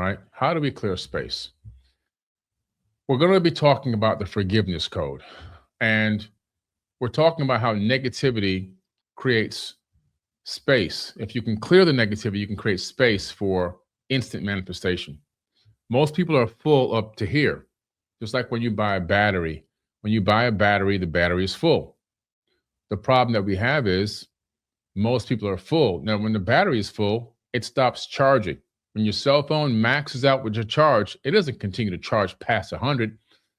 right? How do we clear space? We're going to be talking about the forgiveness code. And we're talking about how negativity creates space. If you can clear the negativity, you can create space for instant manifestation. Most people are full up to here, just like when you buy a battery. When you buy a battery, the battery is full. The problem that we have is most people are full. Now, when the battery is full, it stops charging. When your cell phone maxes out with your charge, it doesn't continue to charge past 100.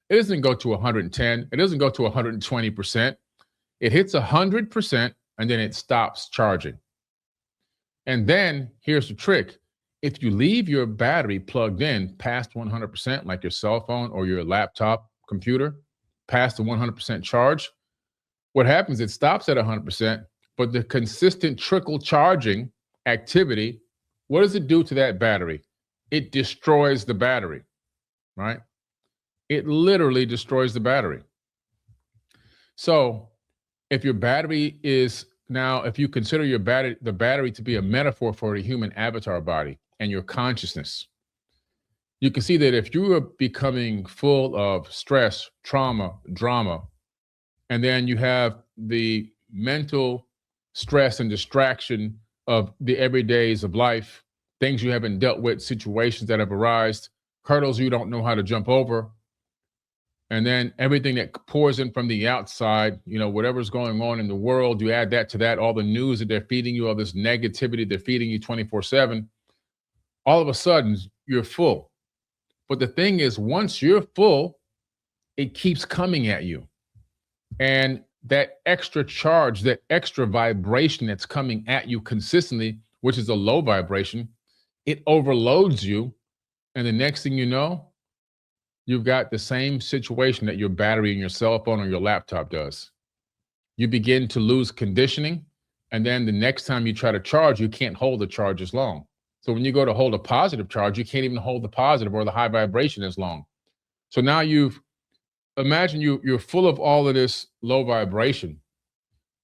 It doesn't go to 110. It doesn't go to 120%. It hits 100% and then it stops charging. And then here's the trick. If you leave your battery plugged in past 100%, like your cell phone or your laptop computer, past the 100% charge, what happens, it stops at 100%, but the consistent trickle charging activity, what does it do to that battery? It destroys the battery, right? It literally destroys the battery. So if your battery is now, if you consider your battery, the battery to be a metaphor for the human avatar body and your consciousness, you can see that if you are becoming full of stress, trauma, drama, and then you have the mental stress and distraction of the everydays of life, things you haven't dealt with, situations that have arisen, hurdles you don't know how to jump over, and then everything that pours in from the outside, whatever's going on in the world, you add that to that, all the news that they're feeding you, all this negativity they're feeding you 24/7, all of a sudden you're full. But the thing is, once you're full, it keeps coming at you. And that extra charge, that extra vibration that's coming at you consistently, which is a low vibration, it overloads you. And the next thing you know, you've got the same situation that your battery in your cell phone or your laptop does. You begin to lose conditioning. And then the next time you try to charge, you can't hold the charge as long. So when you go to hold a positive charge, you can't even hold the positive or the high vibration as long. So now imagine you're full of all of this low vibration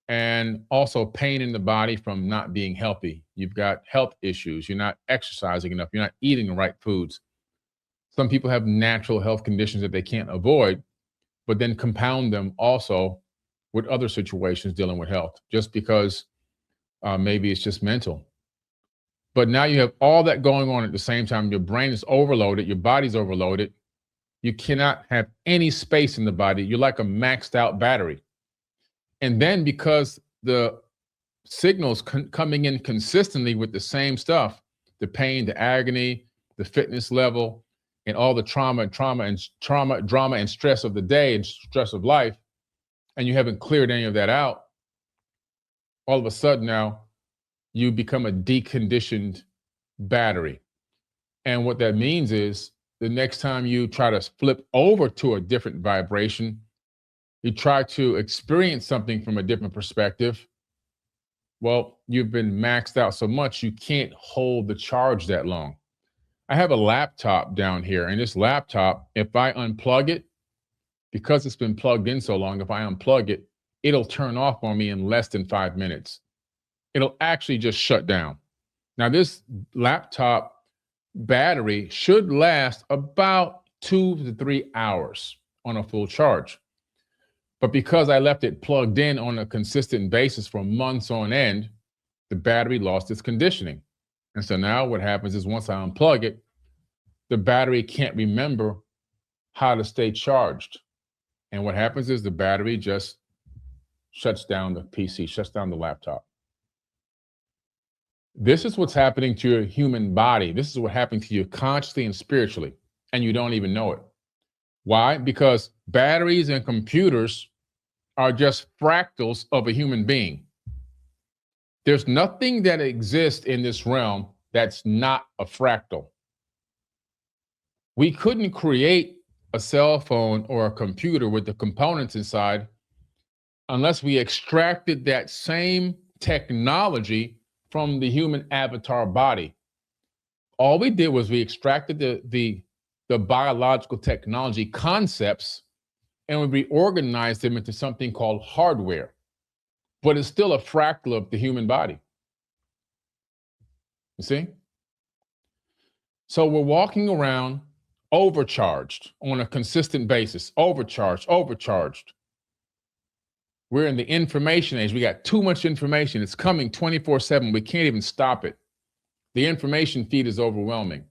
and also pain in the body from not being healthy. You've got health issues. You're not exercising enough. You're not eating the right foods. Some people have natural health conditions that they can't avoid, but then compound them also with other situations dealing with health, just because maybe it's just mental. But now you have all that going on at the same time. Your brain is overloaded. Your body's overloaded. You cannot have any space in the body. You're like a maxed out battery. And then because the signals coming in consistently with the same stuff, the pain, the agony, the fitness level, and all the drama and stress of the day and stress of life, and you haven't cleared any of that out, all of a sudden now you become a deconditioned battery. And what that means is the next time you try to flip over to a different vibration, you try to experience something from a different perspective, well, you've been maxed out so much you can't hold the charge that long. I have a laptop down here, and this laptop, if I unplug it, because it's been plugged in so long, if I unplug it, it'll turn off on me in less than 5 minutes. It'll actually just shut down. Now, this laptop battery should last about 2 to 3 hours on a full charge. But because I left it plugged in on a consistent basis for months on end, the battery lost its conditioning. And so now what happens is once I unplug it, the battery can't remember how to stay charged. And what happens is the battery just shuts down the PC, shuts down the laptop. This is what's happening to your human body. This is what's happening to you consciously and spiritually, and you don't even know it. Why? Because batteries and computers are just fractals of a human being. There's nothing that exists in this realm that's not a fractal. We couldn't create a cell phone or a computer with the components inside unless we extracted that same technology from the human avatar body. All we did was we extracted the biological technology concepts and we reorganized them into something called hardware. But it's still a fractal of the human body. You see? So we're walking around overcharged on a consistent basis, overcharged. We're in the information age. We got too much information. It's coming 24/7. We can't even stop it. The information feed is overwhelming.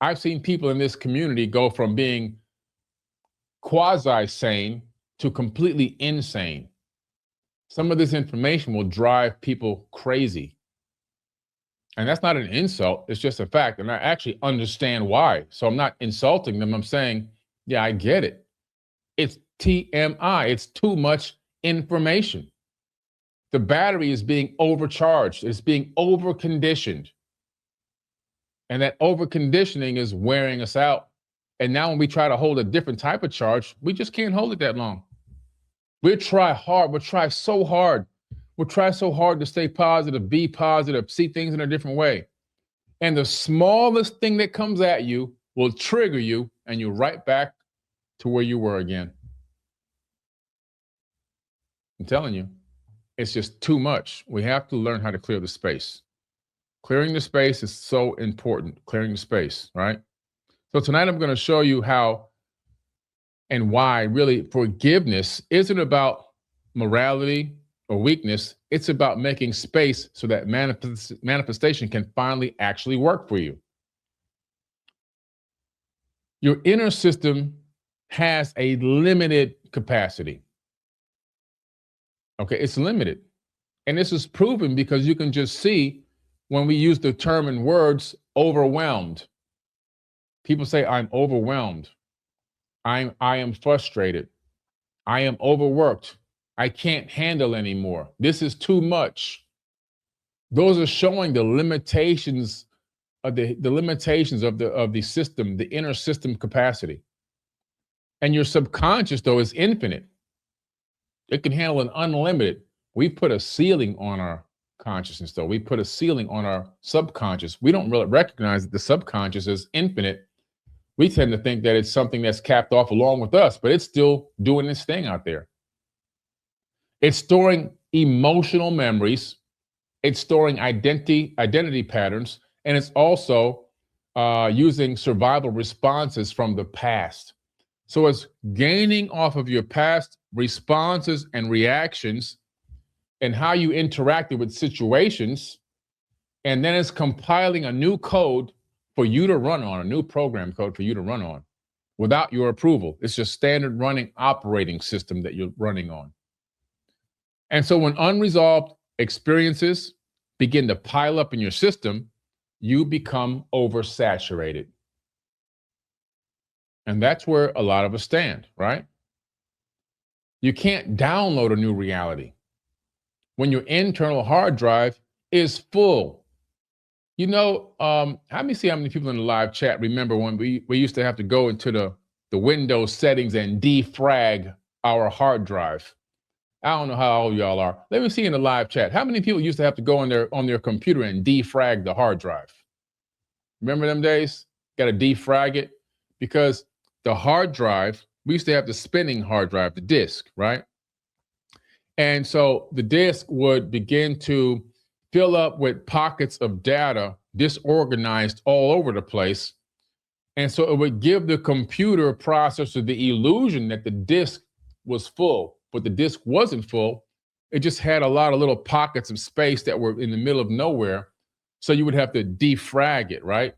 I've seen people in this community go from being quasi-sane to completely insane. Some of this information will drive people crazy. And that's not an insult, it's just a fact. And I actually understand why. So I'm not insulting them. I'm saying, yeah, I get it. It's TMI, it's too much information. The battery is being overcharged, it's being overconditioned. And that overconditioning is wearing us out. And now when we try to hold a different type of charge, we just can't hold it that long. We'll try hard, we'll try so hard. We'll try so hard to stay positive, be positive, see things in a different way. And the smallest thing that comes at you will trigger you, and you're right back to where you were again. I'm telling you, it's just too much. We have to learn how to clear the space. Clearing the space is so important, clearing the space, right? So tonight I'm going to show you how and why really forgiveness isn't about morality or weakness. It's about making space so that manifestation can finally actually work for you. Your inner system has a limited capacity. Okay, it's limited. And this is proven because you can just see when we use the term in words, overwhelmed. People say, I'm overwhelmed. I am frustrated. I am overworked. I can't handle anymore. This is too much. Those are showing the limitations of the limitations of the system, the inner system capacity. And your subconscious, though, is infinite. It can handle an unlimited. We put a ceiling on our consciousness, though. We put a ceiling on our subconscious. We don't really recognize that the subconscious is infinite. We tend to think that it's something that's capped off along with us, but it's still doing its thing out there. It's storing emotional memories. It's storing identity patterns, and it's also using survival responses from the past. So it's gaining off of your past responses and reactions and how you interacted with situations, and then it's compiling a new code for you to run on, a new program code for you to run on without your approval. It's just standard running operating system that you're running on. And so when unresolved experiences begin to pile up in your system, you become oversaturated. And that's where a lot of us stand, right? You can't download a new reality when your internal hard drive is full. You know, let me see how many people in the live chat remember when we used to have to go into the Windows settings and defrag our hard drive. I don't know how old y'all are. Let me see in the live chat. How many people used to have to go on their computer and defrag the hard drive? Remember them days? Got to defrag it because the hard drive, we used to have the spinning hard drive, the disk, right? And so the disk would begin to fill up with pockets of data disorganized all over the place. And so it would give the computer processor the illusion that the disk was full, but the disk wasn't full. It just had a lot of little pockets of space that were in the middle of nowhere. So you would have to defrag it, right?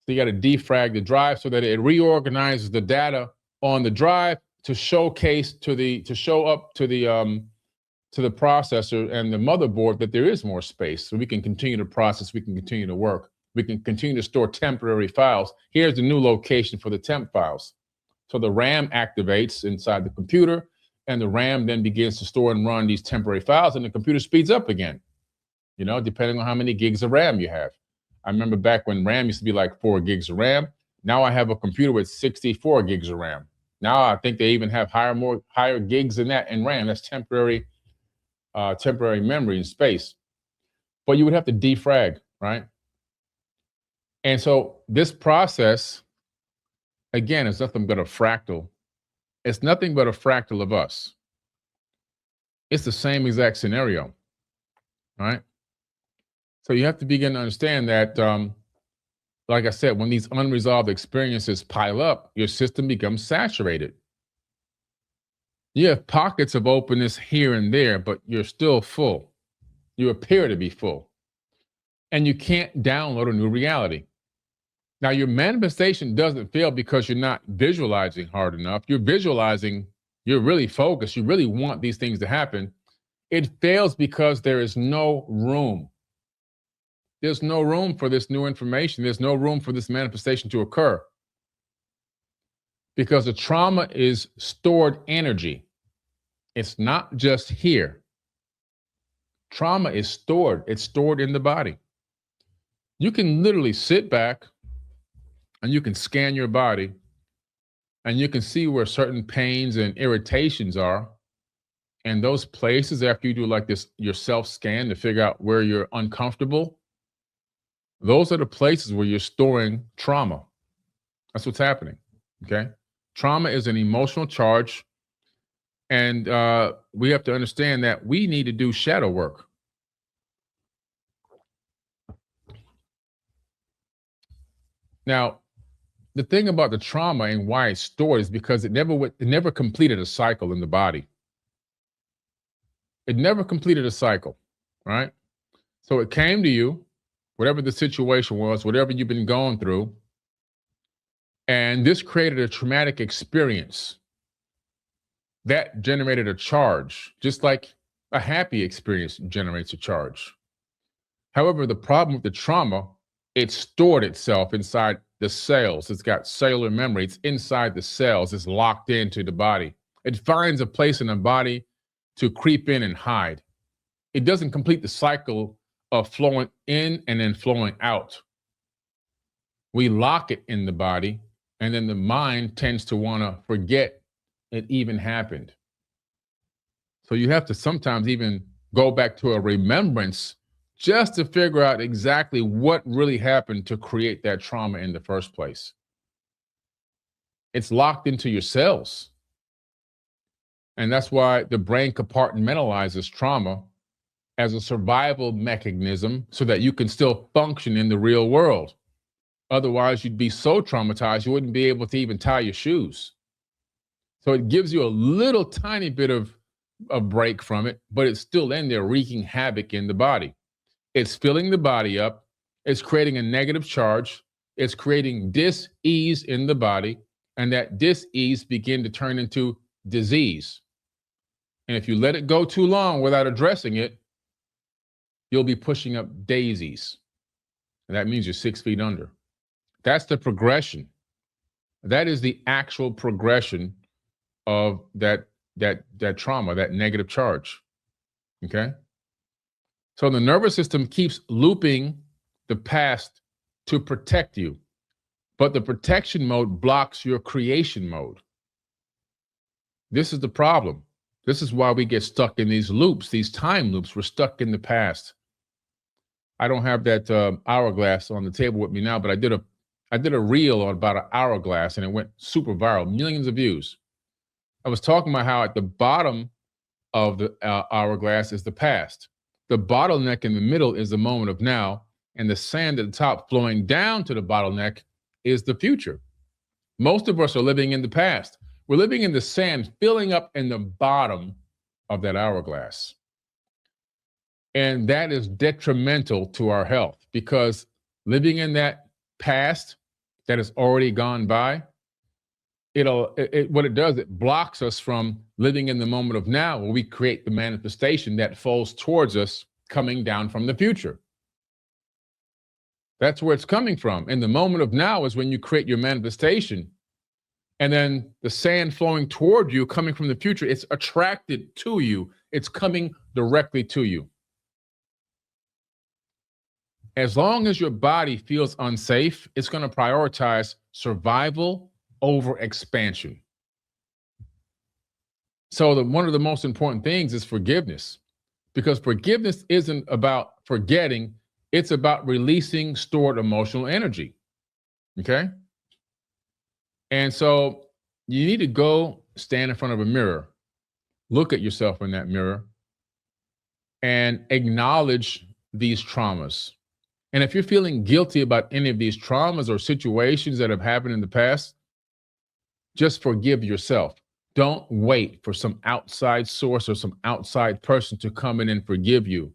So you got to defrag the drive so that it reorganizes the data on the drive to show up to the processor and the motherboard that there is more space, so we can continue to process, we can continue to work, we can continue to store temporary files. Here's the new location for the temp files. So the RAM activates inside the computer, and the RAM then begins to store and run these temporary files, and the computer speeds up again, you know, depending on how many gigs of RAM you have. I remember back when RAM used to be like 4 gigs of RAM. Now I have a computer with 64 gigs of RAM. Now I think they even have higher gigs than that in RAM. That's temporary memory and space. But you would have to defrag, right? And so this process, again, is nothing but a fractal. It's nothing but a fractal of us. It's the same exact scenario, right? So you have to begin to understand that like I said, when these unresolved experiences pile up, your system becomes saturated. You have pockets of openness here and there, but you're still full. You appear to be full. And you can't download a new reality. Now, your manifestation doesn't fail because you're not visualizing hard enough. You're visualizing, you're really focused, you really want these things to happen. It fails because there is no room. There's no room for this new information. There's no room for this manifestation to occur because the trauma is stored energy. It's not just here. Trauma is stored. It's stored in the body. You can literally sit back and you can scan your body and you can see where certain pains and irritations are. And those places, after you do like this, your self scan to figure out where you're uncomfortable, those are the places where you're storing trauma. That's what's happening. Okay. Trauma is an emotional charge. And we have to understand that we need to do shadow work. Now, the thing about the trauma and why it's stored is because it never completed a cycle in the body. It never completed a cycle, right? So it came to you, whatever the situation was, whatever you've been going through, and this created a traumatic experience that generated a charge, just like a happy experience generates a charge. However, the problem with the trauma, it stored itself inside the cells. It's got cellular memory. It's inside the cells. It's locked into the body. It finds a place in the body to creep in and hide. It doesn't complete the cycle of flowing in and then flowing out. We lock it in the body, and then the mind tends to want to forget it even happened. So you have to sometimes even go back to a remembrance just to figure out exactly what really happened to create that trauma in the first place. It's locked into your cells. And that's why the brain compartmentalizes trauma as a survival mechanism so that you can still function in the real world. Otherwise, you'd be so traumatized, you wouldn't be able to even tie your shoes. So it gives you a little tiny bit of a break from it, but it's still in there wreaking havoc in the body. It's filling the body up. It's creating a negative charge. It's creating dis-ease in the body. And that dis-ease begin to turn into disease. And if you let it go too long without addressing it, you'll be pushing up daisies. And that means you're 6 feet under. That's the progression. That is the actual progression of that trauma, that negative charge. Okay? So the nervous system keeps looping the past to protect you, but the protection mode blocks your creation mode. This is the problem. This is why we get stuck in these loops, these time loops. We're stuck in the past. I don't have that hourglass on the table with me now, but I did a reel on about an hourglass, and it went super viral, millions of views. I was talking about how at the bottom of the hourglass is the past. The bottleneck in the middle is the moment of now, and the sand at the top flowing down to the bottleneck is the future. Most of us are living in the past. We're living in the sand, filling up in the bottom of that hourglass. And that is detrimental to our health because living in that past that has already gone by, what it does, it blocks us from living in the moment of now, where we create the manifestation that falls towards us coming down from the future. That's where it's coming from. And the moment of now is when you create your manifestation. And then the sand flowing toward you, coming from the future, it's attracted to you. It's coming directly to you. As long as your body feels unsafe, it's going to prioritize survival over expansion. So one of the most important things is forgiveness, because forgiveness isn't about forgetting. It's about releasing stored emotional energy. Okay? And so you need to go stand in front of a mirror, look at yourself in that mirror, and acknowledge these traumas And if you're feeling guilty about any of these traumas or situations that have happened in the past, just forgive yourself. Don't wait for some outside source or some outside person to come in and forgive you.